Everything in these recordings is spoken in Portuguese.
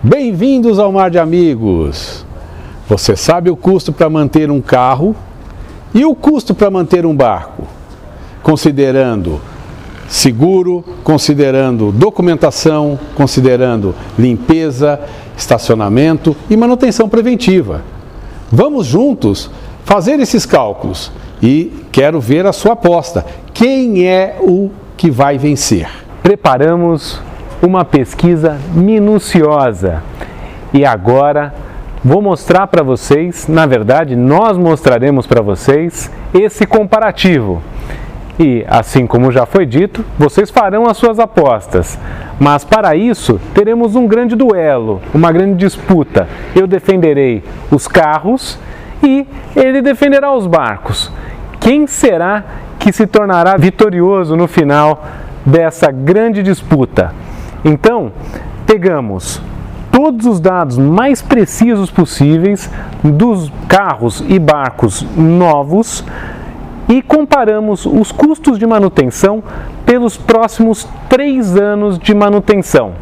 Bem-vindos ao Mar de Amigos! Você sabe o custo para manter um carro e o custo para manter um barco? Considerando seguro, considerando documentação, considerando limpeza, estacionamento e manutenção preventiva. Vamos juntos fazer esses cálculos e quero ver a sua aposta. Quem é o que vai vencer? Preparamos uma pesquisa minuciosa e agora vou mostrar para vocês, na verdade nós mostraremos para vocês esse comparativo. E, assim como já foi dito, vocês farão as suas apostas. Mas para isso, teremos um grande duelo, uma grande disputa. Eu defenderei os carros e ele defenderá os barcos. Quem será que se tornará vitorioso no final dessa grande disputa? Então, pegamos todos os dados mais precisos possíveis dos carros e barcos novos e comparamos os custos de manutenção pelos próximos 3 anos de manutenção.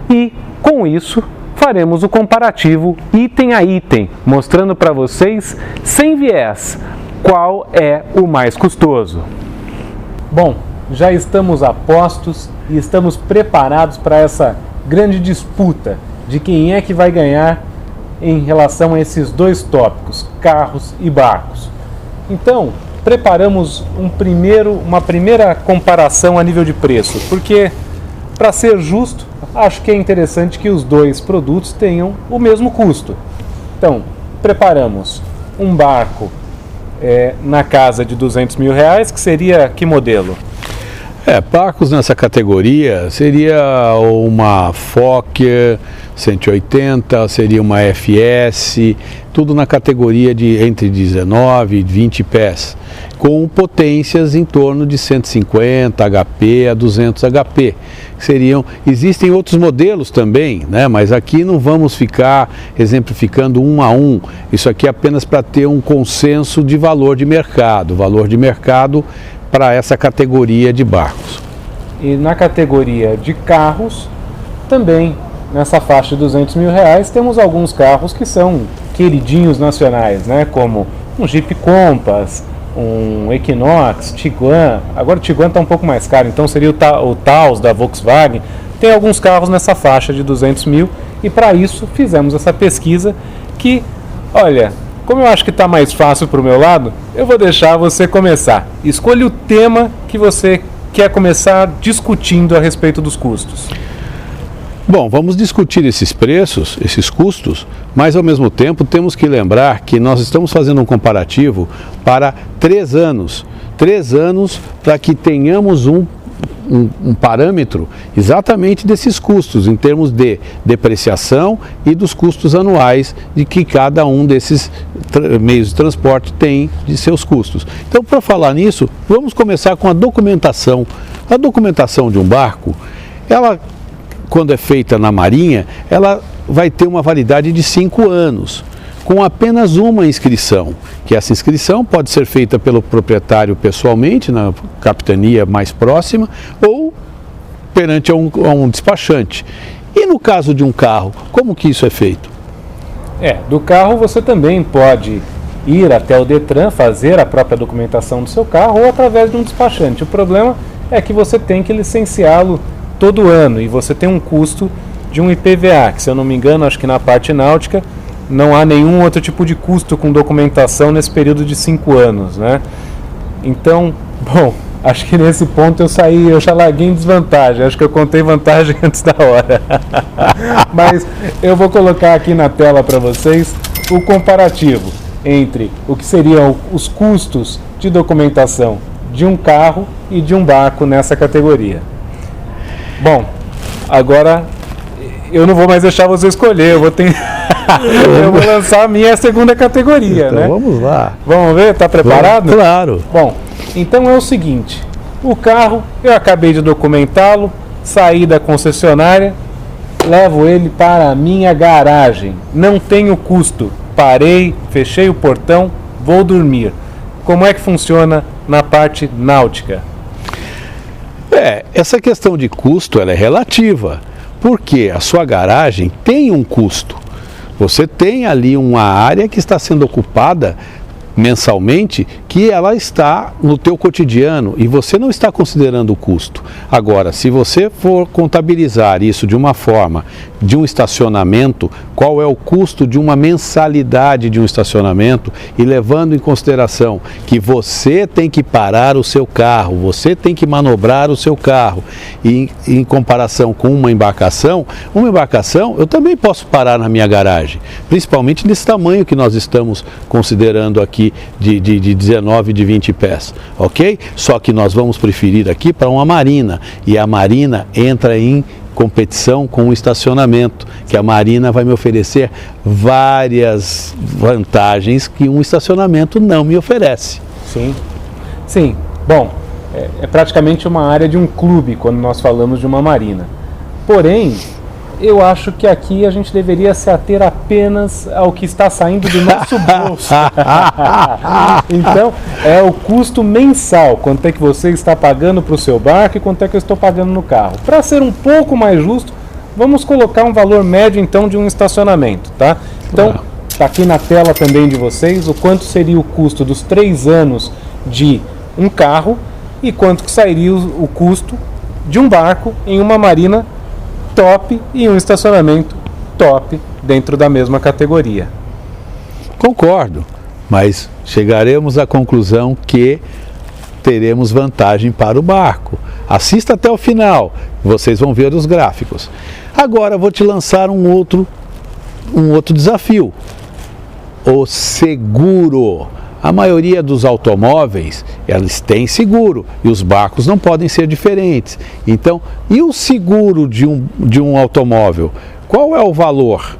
E, com isso, faremos o comparativo item a item, mostrando para vocês, sem viés, qual é o mais custoso. Bom, já estamos a postos e estamos preparados para essa grande disputa de quem é que vai ganhar em relação a esses dois tópicos, carros e barcos. Então, preparamos uma primeira comparação a nível de preço, porque, para ser justo, acho que é interessante que os dois produtos tenham o mesmo custo. Então, preparamos um barco na casa de R$200 mil, que seria que modelo? Barcos nessa categoria seria uma Fokker 180, seria uma FS, tudo na categoria de entre 19 e 20 pés, com potências em torno de 150 HP a 200 HP. Existem outros modelos também, né? Mas aqui não vamos ficar exemplificando um a um, isso aqui é apenas para ter um consenso de valor de mercado, para essa categoria de barcos. E na categoria de carros, também nessa faixa de R$200 mil, temos alguns carros que são queridinhos nacionais, né? Como um Jeep Compass, um Equinox, Tiguan. Agora o Tiguan está um pouco mais caro, então seria o Taos da Volkswagen. Tem alguns carros nessa faixa de R$200 mil e para isso fizemos essa pesquisa que, olha, como eu acho que está mais fácil para o meu lado, eu vou deixar você começar. Escolha o tema que você quer começar discutindo a respeito dos custos. Bom, vamos discutir esses preços, esses custos, mas ao mesmo tempo temos que lembrar que nós estamos fazendo um comparativo para 3 anos. 3 anos para que tenhamos um parâmetro exatamente desses custos, em termos de depreciação e dos custos anuais de que cada um desses meios de transporte tem de seus custos. Então, para falar nisso, vamos começar com a documentação. A documentação de um barco, ela, quando é feita na marinha, ela vai ter uma validade de 5 anos. Com apenas uma inscrição, que essa inscrição pode ser feita pelo proprietário pessoalmente, na capitania mais próxima, ou perante a um despachante. E no caso de um carro, como que isso é feito? Do carro você também pode ir até o Detran, fazer a própria documentação do seu carro ou através de um despachante. O problema é que você tem que licenciá-lo todo ano e você tem um custo de um IPVA, que se eu não me engano, acho que na parte náutica, não há nenhum outro tipo de custo com documentação nesse período de 5 anos, né? Então, bom, acho que nesse ponto eu já larguei em desvantagem, acho que eu contei vantagem antes da hora. Mas eu vou colocar aqui na tela para vocês o comparativo entre o que seriam os custos de documentação de um carro e de um barco nessa categoria. Bom, agora eu não vou mais deixar você escolher, eu vou lançar a minha segunda categoria, então, né? Vamos lá. Vamos ver, tá preparado? Claro. Bom, então é o seguinte, o carro, eu acabei de documentá-lo, saí da concessionária, levo ele para a minha garagem, não tenho custo, parei, fechei o portão, vou dormir. Como é que funciona na parte náutica? Essa questão de custo ela é relativa. Porque a sua garagem tem um custo. Você tem ali uma área que está sendo ocupada mensalmente, que ela está no teu cotidiano e você não está considerando o custo. Agora, se você for contabilizar isso de uma forma de um estacionamento, qual é o custo de uma mensalidade de um estacionamento, e levando em consideração que você tem que parar o seu carro, você tem que manobrar o seu carro, e em comparação com uma embarcação eu também posso parar na minha garagem, principalmente nesse tamanho que nós estamos considerando aqui de 19, de 20 pés, ok? Só que nós vamos preferir aqui para uma marina, e a marina entra em competição com o estacionamento, que a marina vai me oferecer várias vantagens que um estacionamento não me oferece. Sim. Bom, é praticamente uma área de um clube quando nós falamos de uma marina. Porém, eu acho que aqui a gente deveria se ater apenas ao que está saindo do nosso bolso. Então, é o custo mensal, quanto é que você está pagando para o seu barco e quanto é que eu estou pagando no carro. Para ser um pouco mais justo, vamos colocar um valor médio então de um estacionamento, tá? Então, está aqui na tela também de vocês o quanto seria o custo dos 3 anos de um carro e quanto que sairia o custo de um barco em uma marina top e um estacionamento top dentro da mesma categoria. Concordo, mas chegaremos à conclusão que teremos vantagem para o barco. Assista até o final, vocês vão ver os gráficos. Agora vou te lançar um outro desafio. O seguro. A maioria dos automóveis, eles têm seguro, e os barcos não podem ser diferentes. Então, e o seguro de um automóvel? Qual é o valor?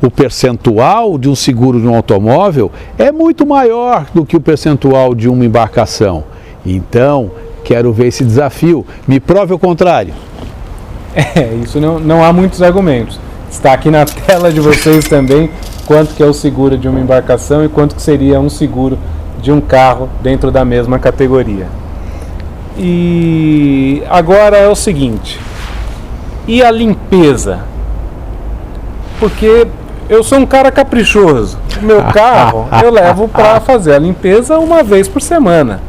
O percentual de um seguro de um automóvel é muito maior do que o percentual de uma embarcação. Então, quero ver esse desafio. Me prove o contrário. Isso não há muitos argumentos. Está aqui na tela de vocês também quanto que é o seguro de uma embarcação e quanto que seria um seguro de um carro dentro da mesma categoria. E agora é o seguinte, e a limpeza? Porque eu sou um cara caprichoso, o meu carro eu levo para fazer a limpeza uma vez por semana.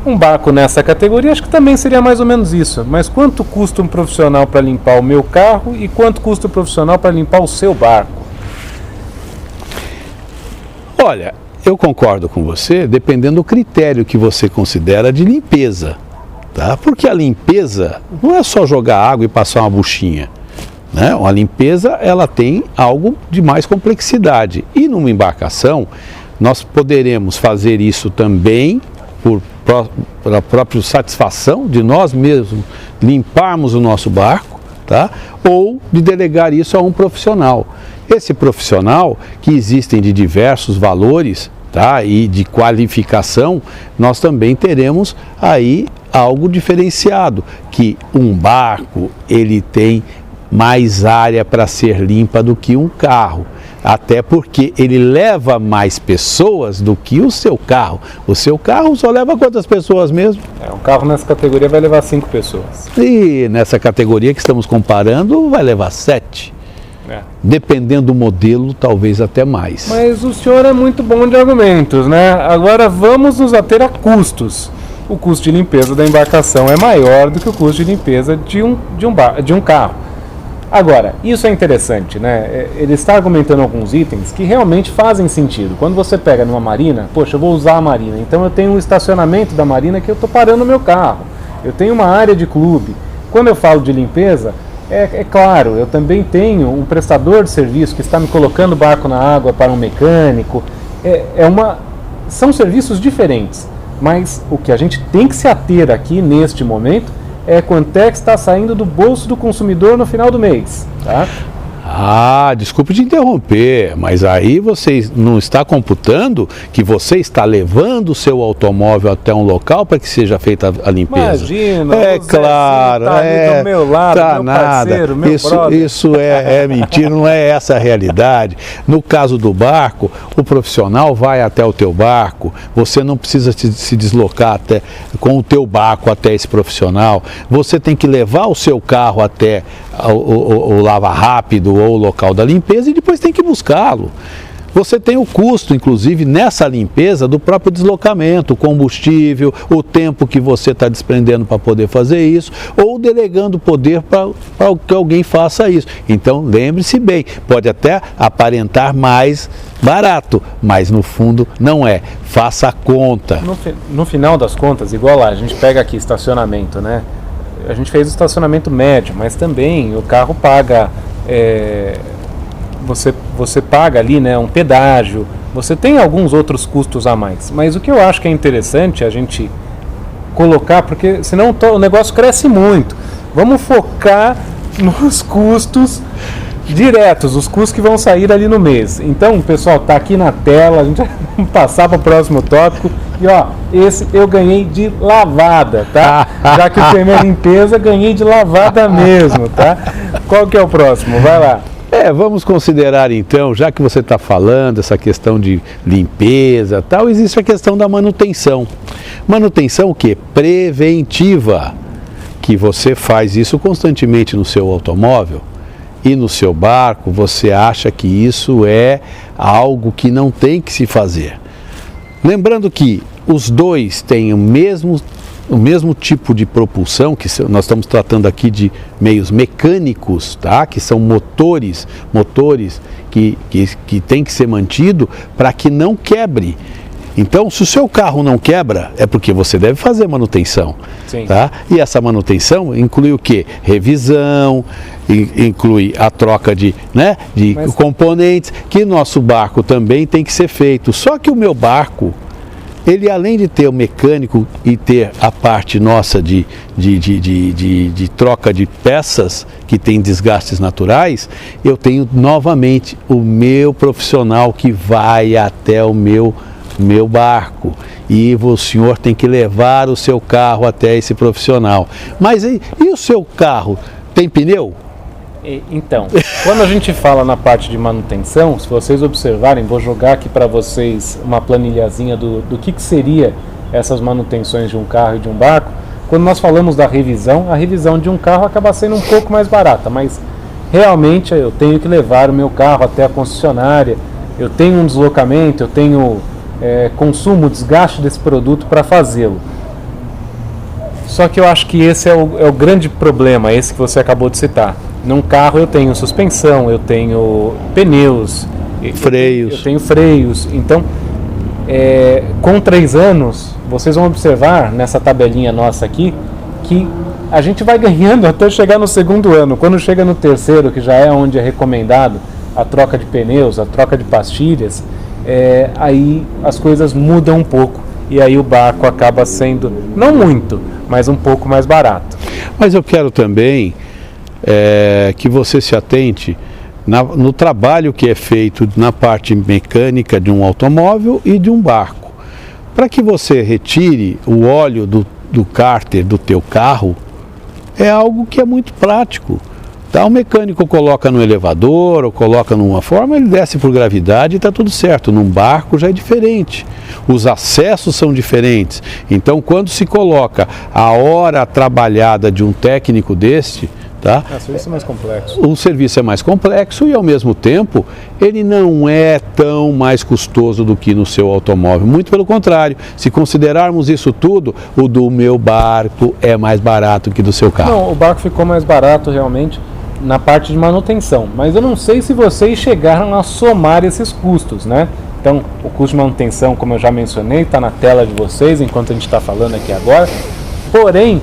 Um barco nessa categoria acho que também seria mais ou menos isso, mas quanto custa um profissional para limpar o meu carro e quanto custa um profissional para limpar o seu barco? Olha, eu concordo com você, dependendo do critério que você considera de limpeza, tá? Porque a limpeza não é só jogar água e passar uma buchinha, né? A limpeza, ela tem algo de mais complexidade. E numa embarcação, nós poderemos fazer isso também pela própria satisfação de nós mesmos limparmos o nosso barco, tá? Ou de delegar isso a um profissional. Esse profissional, que existem de diversos valores, tá? E de qualificação, nós também teremos aí algo diferenciado, que um barco, ele tem mais área para ser limpa do que um carro, até porque ele leva mais pessoas do que o seu carro. O seu carro só leva quantas pessoas mesmo? Um carro nessa categoria vai levar 5 pessoas. E nessa categoria que estamos comparando, vai levar 7. Dependendo do modelo, talvez até mais. Mas o senhor é muito bom de argumentos, né? Agora vamos nos ater a custos. O custo de limpeza da embarcação é maior do que o custo de limpeza de um carro. Agora, isso é interessante, né? Ele está argumentando alguns itens que realmente fazem sentido. Quando você pega numa marina, poxa, eu vou usar a marina, então eu tenho um estacionamento da marina que eu estou parando o meu carro. Eu tenho uma área de clube. Quando eu falo de limpeza, é claro, eu também tenho um prestador de serviço que está me colocando o barco na água para um mecânico. São serviços diferentes, mas o que a gente tem que se ater aqui neste momento é quanto é que está saindo do bolso do consumidor no final do mês, tá? Desculpe te interromper, mas aí você não está computando que você está levando o seu automóvel até um local para que seja feita a limpeza. Imagina, é claro, tá ali do meu lado, tá meu nada. Parceiro, meu brother. Isso é mentira, não é essa a realidade. No caso do barco, o profissional vai até o teu barco, você não precisa se deslocar com o teu barco até esse profissional, você tem que levar o seu carro até o lava rápido ou o local da limpeza e depois tem que buscá-lo. Você tem o custo, inclusive, nessa limpeza do próprio deslocamento, o combustível, o tempo que você está desprendendo para poder fazer isso, ou delegando poder para que alguém faça isso. Então, lembre-se bem, pode até aparentar mais barato, mas no fundo não é. Faça a conta. No final das contas, igual lá, a gente pega aqui estacionamento, né? A gente fez o estacionamento médio, mas também o carro paga... Você paga ali, né, um pedágio, você tem alguns outros custos a mais. Mas o que eu acho que é interessante a gente colocar, porque senão o negócio cresce muito. Vamos focar nos custos diretos, os custos que vão sair ali no mês. Então, pessoal, tá aqui na tela, a gente vai passar para o próximo tópico. E ó, esse eu ganhei de lavada, tá? Já que o tema é limpeza, ganhei de lavada mesmo, tá? Qual que é o próximo? Vai lá. Vamos considerar então, já que você está falando essa questão de limpeza tal, existe a questão da manutenção. Manutenção o quê? Preventiva, que você faz isso constantemente no seu automóvel e no seu barco, você acha que isso é algo que não tem que se fazer. Lembrando que os dois têm o mesmo tipo de propulsão, que nós estamos tratando aqui de meios mecânicos, tá? Que são motores que tem que ser mantido para que não quebre. Então, se o seu carro não quebra, é porque você deve fazer manutenção. Sim. Tá? E essa manutenção inclui o quê? Revisão, inclui a troca de componentes, que nosso barco também tem que ser feito. Só que o meu barco, ele além de ter o mecânico e ter a parte nossa de troca de peças que tem desgastes naturais, eu tenho novamente o meu profissional que vai até o meu barco. E o senhor tem que levar o seu carro até esse profissional. Mas e o seu carro? Tem pneu? Então, quando a gente fala na parte de manutenção, se vocês observarem, vou jogar aqui para vocês uma planilhazinha do que seria essas manutenções de um carro e de um barco. Quando nós falamos da revisão, a revisão de um carro acaba sendo um pouco mais barata, mas realmente eu tenho que levar o meu carro até a concessionária, eu tenho um deslocamento, eu tenho consumo, desgaste desse produto para fazê-lo. Só que eu acho que esse é o grande problema, esse que você acabou de citar. Num carro eu tenho suspensão, eu tenho pneus, freios. Eu tenho freios. Então, com 3 anos, vocês vão observar nessa tabelinha nossa aqui que a gente vai ganhando até chegar no 2º ano. Quando chega no 3º, que já é onde é recomendado a troca de pneus, a troca de pastilhas, aí as coisas mudam um pouco e aí o barco acaba sendo, não muito, mas um pouco mais barato. Mas eu quero também que você se atente no trabalho que é feito na parte mecânica de um automóvel e de um barco. Para que você retire o óleo do cárter do teu carro, é algo que é muito prático. Tá? O mecânico coloca no elevador ou coloca numa forma, ele desce por gravidade e está tudo certo. Num barco já é diferente. Os acessos são diferentes. Então, quando se coloca a hora trabalhada de um técnico deste, tá? O serviço é mais complexo. O serviço é mais complexo e, ao mesmo tempo, ele não é tão mais custoso do que no seu automóvel. Muito pelo contrário, se considerarmos isso tudo, o do meu barco é mais barato que do seu carro. Não, o barco ficou mais barato realmente na parte de manutenção, mas eu não sei se vocês chegaram a somar esses custos, né? Então, o custo de manutenção, como eu já mencionei, está na tela de vocês enquanto a gente está falando aqui agora. Porém,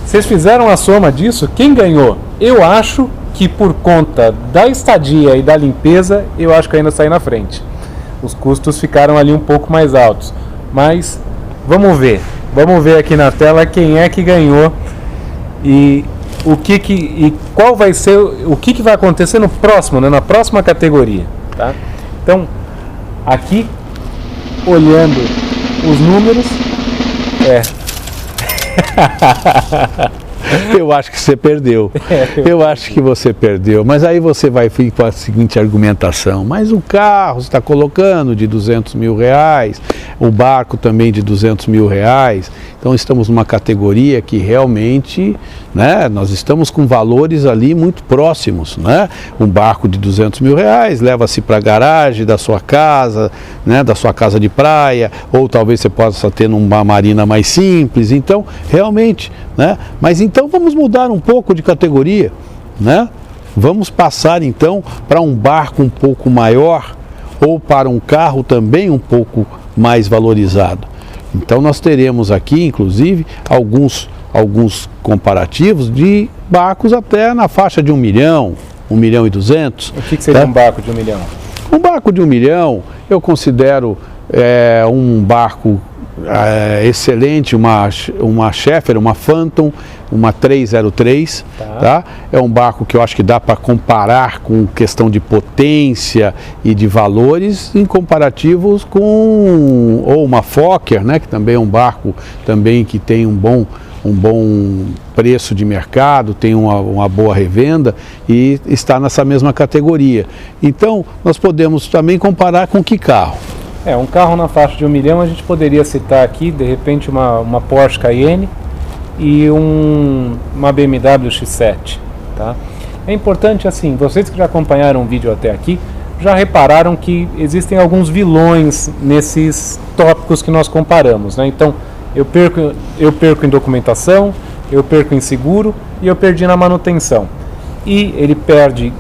vocês fizeram a soma disso, quem ganhou? Eu acho que por conta da estadia e da limpeza, eu acho que ainda saí na frente. Os custos ficaram ali um pouco mais altos. Mas vamos ver aqui na tela quem é que ganhou e qual vai ser, o que vai acontecer no próximo, né, na próxima categoria, tá? Então, aqui, olhando os números, Eu acho que você perdeu. Eu acho que você perdeu. Mas aí você vai vir com a seguinte argumentação. Mas o carro você está colocando de R$200 mil, O barco também de R$200 mil. Então estamos numa categoria que realmente, né, nós estamos com valores ali muito próximos, né? Um barco de R$200 mil leva-se para a garagem da sua casa, né, da sua casa de praia, ou talvez você possa ter numa marina mais simples. Então, realmente, né? Mas então vamos mudar um pouco de categoria, né? Vamos passar então para um barco um pouco maior ou para um carro também um pouco mais valorizado. Então nós teremos aqui, inclusive, alguns comparativos de barcos até na faixa de 1 milhão, 1,2 milhões. O que seria um barco de 1 milhão? Um barco de 1 milhão eu considero um barco excelente, uma Schaeffer, uma Phantom, uma 303, tá? É um barco que eu acho que dá para comparar com questão de potência e de valores em comparativos com ou uma Fokker, né, que também é um barco também que tem um bom preço de mercado, tem uma boa revenda e está nessa mesma categoria. Então, nós podemos também comparar com que carro? Um carro na faixa de 1 milhão, a gente poderia citar aqui, de repente, uma Porsche Cayenne e uma BMW X7, tá? É importante, assim, vocês que já acompanharam o vídeo até aqui, já repararam que existem alguns vilões nesses tópicos que nós comparamos, né? Então, eu perco em documentação, eu perco em seguro e eu perdi na manutenção. E ele perde,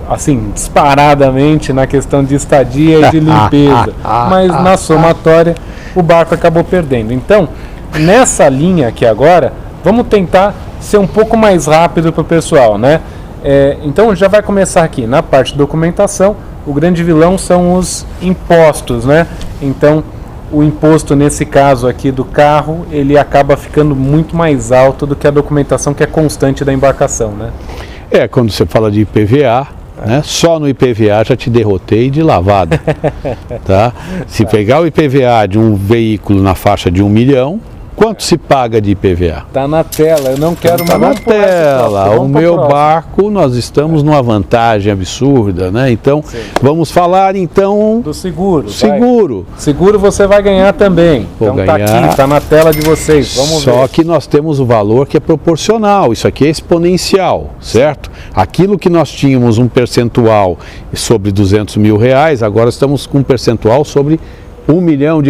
assim, disparadamente na questão de estadia e de limpeza, mas na somatória o barco acabou perdendo. Então, nessa linha aqui agora, vamos tentar ser um pouco mais rápido para o pessoal, né? Então já vai começar aqui na parte de documentação. O grande vilão são os impostos, né? Então o imposto nesse caso aqui do carro, ele acaba ficando muito mais alto do que a documentação que é constante da embarcação, né? Quando você fala de IPVA, né? Só no IPVA já te derrotei de lavada, tá? Se pegar o IPVA de um veículo na faixa de 1 milhão, quanto se paga de IPVA? Tá na tela, eu não quero mais. Tá na tela. O meu barco, nós estamos numa vantagem absurda, né? Então, vamos falar então do seguro. Seguro você vai ganhar também. Vou então ganhar. Tá aqui, tá na tela de vocês. Vamos ver. Só que nós temos o valor que é proporcional. Isso aqui é exponencial, certo? Aquilo que nós tínhamos um percentual sobre R$200 mil, agora estamos com um percentual sobre R$1 milhão.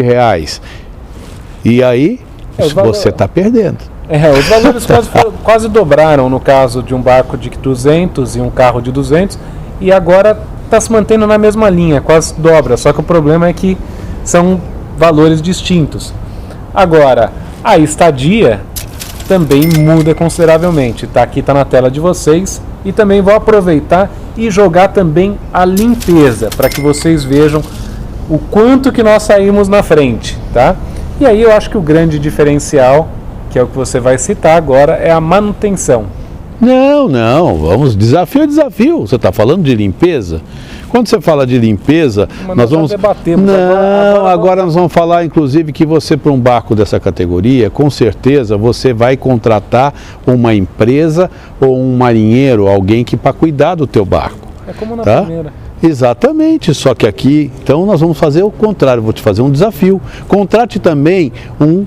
E aí você está perdendo. Os valores quase dobraram no caso de um barco de 200 e um carro de 200, e agora está se mantendo na mesma linha, quase dobra, só que o problema é que são valores distintos. Agora, a estadia também muda consideravelmente, tá? Aqui está na tela de vocês, e também vou aproveitar e jogar também a limpeza, para que vocês vejam o quanto que nós saímos na frente, tá? E aí eu acho que o grande diferencial, que é o que você vai citar agora, é a manutenção. Não, vamos, desafio é desafio. Você está falando de limpeza? Quando você fala de limpeza, nós vamos debater. Agora nós vamos falar, inclusive, que você, para um barco dessa categoria, com certeza você vai contratar uma empresa ou um marinheiro, alguém que para cuidar do teu barco. É como na primeira. Exatamente, só que aqui, então nós vamos fazer o contrário, vou te fazer um desafio. Contrate também um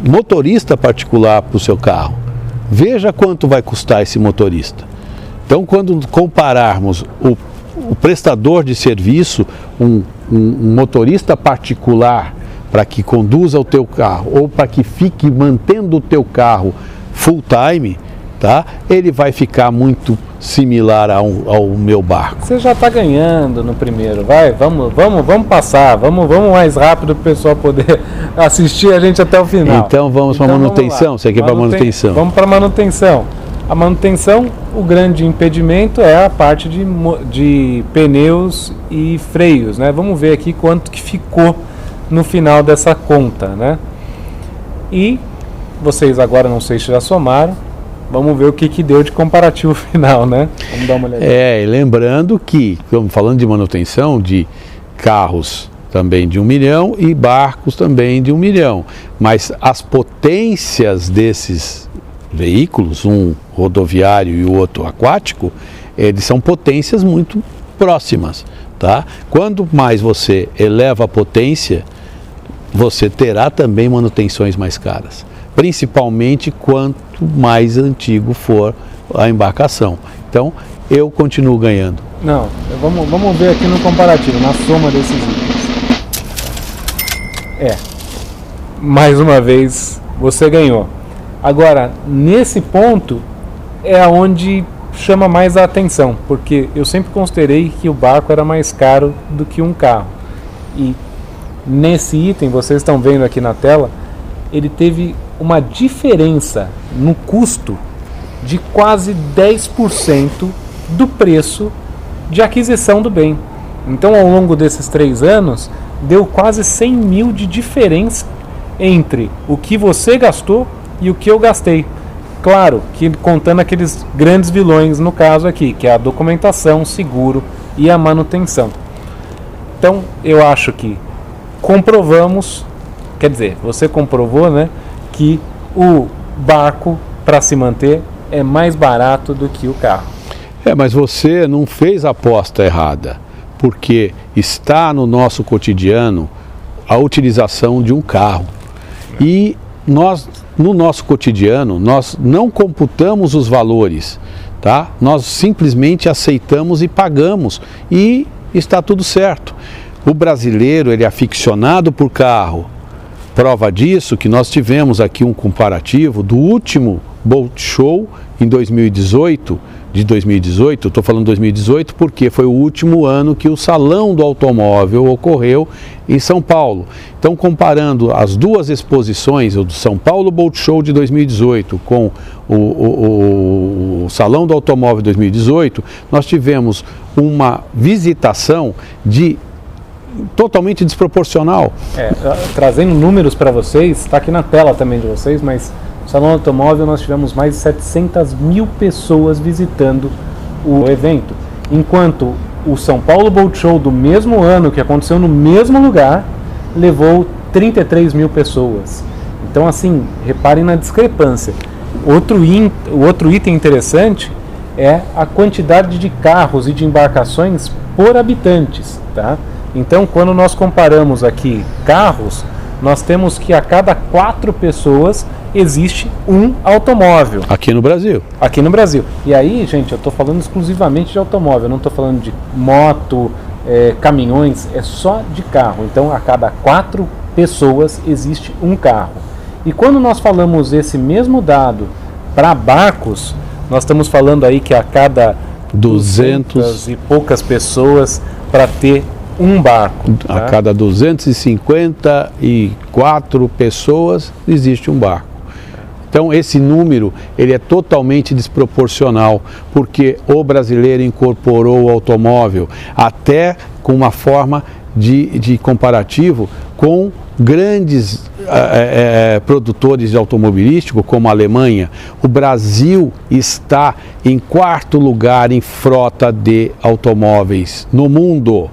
motorista particular para o seu carro. Veja quanto vai custar esse motorista. Então, quando compararmos o prestador de serviço, um motorista particular para que conduza o teu carro ou para que fique mantendo o teu carro full time, tá? Ele vai ficar muito similar ao meu barco. Você já está ganhando no primeiro, vamos passar, vamos mais rápido para o pessoal poder assistir a gente até o final. Então vamos para a manutenção, você quer para a manutenção? Vamos para a manutenção. A manutenção, o grande impedimento é a parte de pneus e freios, né? Vamos ver aqui quanto que ficou no final dessa conta, né? E vocês agora, não sei se já somaram, vamos ver o que deu de comparativo final, né? Vamos dar uma olhada. E lembrando que, estamos falando de manutenção de carros também de 1 milhão e barcos também de 1 milhão. Mas as potências desses veículos, um rodoviário e o outro aquático, eles são potências muito próximas, tá? Quanto mais você eleva a potência, você terá também manutenções mais caras, principalmente quanto mais antigo for a embarcação. Então, eu continuo ganhando. Não, vamos ver aqui no comparativo, na soma desses itens. Mais uma vez, você ganhou. Agora, nesse ponto, é onde chama mais a atenção, porque eu sempre considerei que o barco era mais caro do que um carro. E nesse item, vocês estão vendo aqui na tela, ele teve uma diferença no custo de quase 10% do preço de aquisição do bem. Então, ao longo desses 3 anos, deu quase 100 mil de diferença entre o que você gastou e o que eu gastei. Claro, que contando aqueles grandes vilões no caso aqui, que é a documentação, seguro e a manutenção. Então, eu acho que comprovamos, quer dizer, você comprovou, né, que o barco, para se manter, é mais barato do que o carro. Mas você não fez a aposta errada, porque está no nosso cotidiano a utilização de um carro. E nós, no nosso cotidiano, nós não computamos os valores, tá? Nós simplesmente aceitamos e pagamos e está tudo certo. O brasileiro, ele é aficionado por carro. Prova disso que nós tivemos aqui um comparativo do último Boat Show em 2018, estou falando 2018 porque foi o último ano que o Salão do Automóvel ocorreu em São Paulo. Então, comparando as duas exposições, o do São Paulo Boat Show de 2018 com o Salão do Automóvel de 2018, nós tivemos uma visitação totalmente desproporcional. Trazendo números para vocês, está aqui na tela também de vocês, mas no Salão Automóvel nós tivemos mais de 700 mil pessoas visitando o evento, enquanto o São Paulo Boat Show do mesmo ano, que aconteceu no mesmo lugar, levou 33 mil pessoas. Então, assim, reparem na discrepância. Outro item interessante é a quantidade de carros e de embarcações por habitantes, tá? Então, quando nós comparamos aqui carros, nós temos que a cada 4 pessoas existe um automóvel. Aqui no Brasil. Aqui no Brasil. E aí, gente, eu estou falando exclusivamente de automóvel, eu não estou falando de moto, caminhões, é só de carro. Então, a cada 4 pessoas existe um carro. E quando nós falamos esse mesmo dado para barcos, nós estamos falando aí que a cada 200 e poucas pessoas para ter um barco. Tá? A cada 254 pessoas existe um barco. Então, esse número ele é totalmente desproporcional, porque o brasileiro incorporou o automóvel até com uma forma de comparativo com grandes produtores de automobilístico, como a Alemanha. O Brasil está em 4º lugar em frota de automóveis no mundo.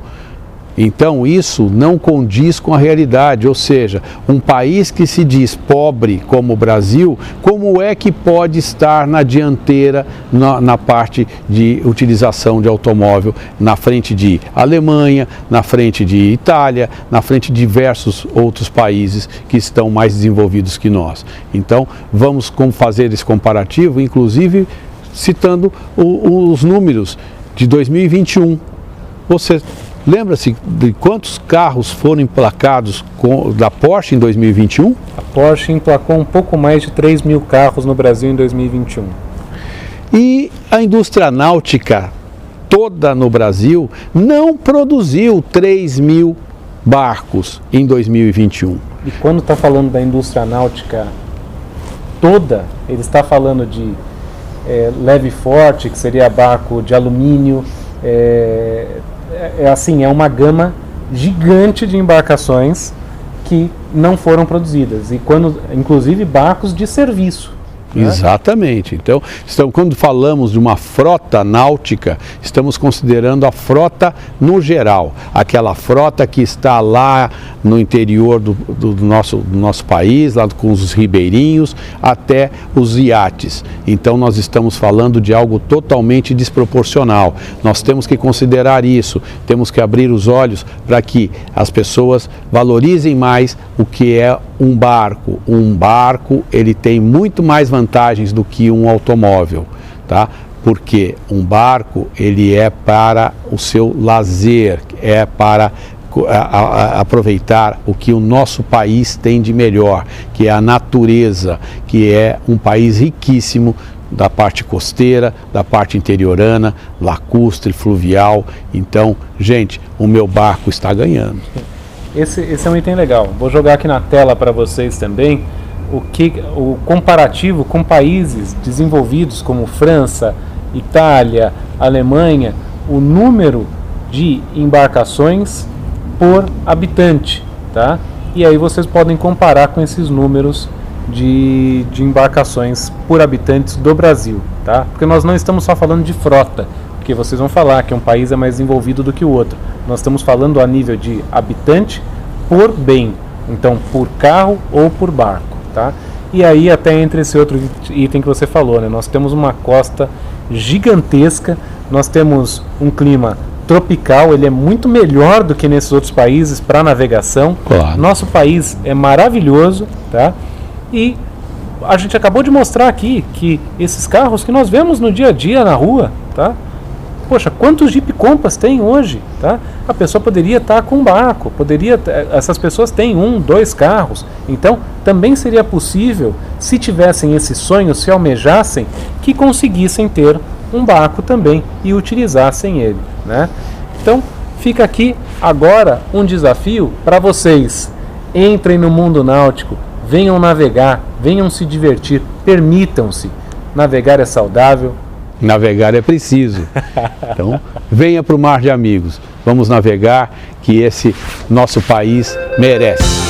Então, isso não condiz com a realidade, ou seja, um país que se diz pobre como o Brasil, como é que pode estar na dianteira na parte de utilização de automóvel, na frente de Alemanha, na frente de Itália, na frente de diversos outros países que estão mais desenvolvidos que nós. Então, vamos fazer esse comparativo, inclusive citando os números de 2021. Você lembra-se de quantos carros foram emplacados da Porsche em 2021? A Porsche emplacou um pouco mais de 3 mil carros no Brasil em 2021. E a indústria náutica toda no Brasil não produziu 3 mil barcos em 2021. E quando está falando da indústria náutica toda, ele está falando de leve forte, que seria barco de alumínio, é uma gama gigante de embarcações que não foram produzidas, e inclusive barcos de serviço. Exatamente. Então, quando falamos de uma frota náutica, estamos considerando a frota no geral, aquela frota que está lá no interior do nosso país, lá com os ribeirinhos, até os iates. Então, nós estamos falando de algo totalmente desproporcional. Nós temos que considerar isso, temos que abrir os olhos para que as pessoas valorizem mais o que é um barco. Um barco, ele tem muito mais vantagens do que um automóvel, tá? Porque um barco, ele é para o seu lazer, é para aproveitar o que o nosso país tem de melhor, que é a natureza, que é um país riquíssimo da parte costeira, da parte interiorana, lacustre, fluvial. Então, gente, o meu barco está ganhando. Esse é um item legal. Vou jogar aqui na tela para vocês também o comparativo com países desenvolvidos como França, Itália, Alemanha, o número de embarcações por habitante, tá? E aí vocês podem comparar com esses números de embarcações por habitantes do Brasil, tá? Porque nós não estamos só falando de frota, porque vocês vão falar que um país é mais desenvolvido do que o outro. Nós estamos falando a nível de habitante por bem, então por carro ou por barco, tá? E aí até entre esse outro item que você falou, né? Nós temos uma costa gigantesca, nós temos um clima tropical, ele é muito melhor do que nesses outros países para navegação. Claro. Nosso país é maravilhoso, tá? E a gente acabou de mostrar aqui que esses carros que nós vemos no dia a dia na rua, tá? Poxa, quantos Jeep Compass tem hoje, tá? A pessoa poderia estar com um barco, essas pessoas têm 1, 2 carros, então também seria possível, se tivessem esse sonho, se almejassem, que conseguissem ter um barco também e utilizassem ele, né? Então fica aqui agora um desafio para vocês. Entrem no mundo náutico, venham navegar, venham se divertir, permitam-se. Navegar é saudável. Navegar é preciso. Então, venha para o Mar de Amigos. Vamos navegar, que esse nosso país merece.